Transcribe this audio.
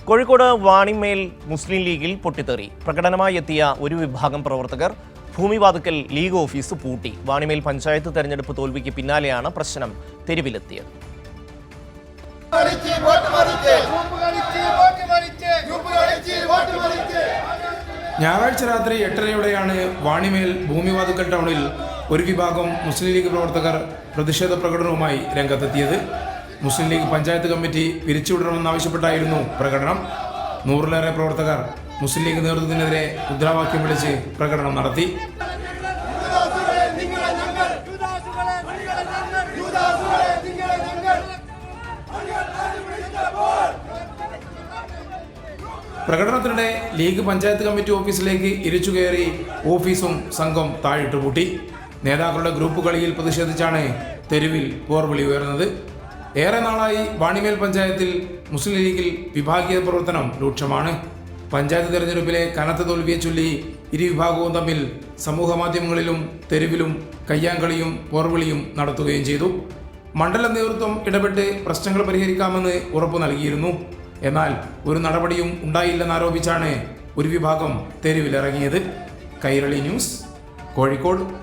കോഴിക്കോട് വാണിമേൽ മുസ്ലിം ലീഗിൽ പൊട്ടിത്തെറി. പ്രകടനമായി എത്തിയ ഒരു വിഭാഗം പ്രവർത്തകർ ഭൂമിവാതുക്കൽ ലീഗ് ഓഫീസ് പൂട്ടി. വാണിമേൽ പഞ്ചായത്ത് തെരഞ്ഞെടുപ്പ് തോൽവിക്ക് പിന്നാലെയാണ് പ്രശ്നം തെരുവിലെത്തിയത്. ഞായറാഴ്ച രാത്രി 8:30യോടെയാണ് വാണിമേൽ ഭൂമിവാതുക്കൽ ടൗണിൽ ഒരു വിഭാഗം മുസ്ലിം ലീഗ് പ്രവർത്തകർ പ്രതിഷേധ പ്രകടനവുമായി രംഗത്തെത്തിയത്. മുസ്ലിം ലീഗ് പഞ്ചായത്ത് കമ്മിറ്റി പിരിച്ചുവിടണമെന്നാവശ്യപ്പെട്ടായിരുന്നു പ്രകടനം. 100-ലേറെ പ്രവർത്തകർ മുസ്ലിം ലീഗ് നേതൃത്വത്തിനെതിരെ മുദ്രാവാക്യം വിളിച്ച് പ്രകടനം നടത്തി. പ്രകടനത്തിനിടെ ലീഗ് പഞ്ചായത്ത് കമ്മിറ്റി ഓഫീസിലേക്ക് ഇരിച്ചുകയറി ഓഫീസും സംഘം താഴിട്ട് പൂട്ടി. നേതാക്കളുടെ ഗ്രൂപ്പ് കളിയിൽ പ്രതിഷേധിച്ചാണ് തെരുവിൽ പോർവിളി ഉയർന്നത്. ഏറെ നാളായി വാണിമേൽ പഞ്ചായത്തിൽ മുസ്ലിം ലീഗിൽ വിഭാഗീയ പ്രവർത്തനം രൂക്ഷമാണ്. പഞ്ചായത്ത് തെരഞ്ഞെടുപ്പിലെ കനത്ത തോൽവിയെ ചൊല്ലി ഇരുവിഭാഗവും തമ്മിൽ സമൂഹ മാധ്യമങ്ങളിലും തെരുവിലും കയ്യാങ്കളിയും പോർവിളിയും നടത്തുകയും ചെയ്തു. മണ്ഡല നേതൃത്വം ഇടപെട്ട് പ്രശ്നങ്ങൾ പരിഹരിക്കാമെന്ന് ഉറപ്പു നൽകിയിരുന്നു. എന്നാൽ ഒരു നടപടിയും ഉണ്ടായില്ലെന്നാരോപിച്ചാണ് ഒരു വിഭാഗം തെരുവിലിറങ്ങിയത്. കൈരളി ന്യൂസ്, കോഴിക്കോട്.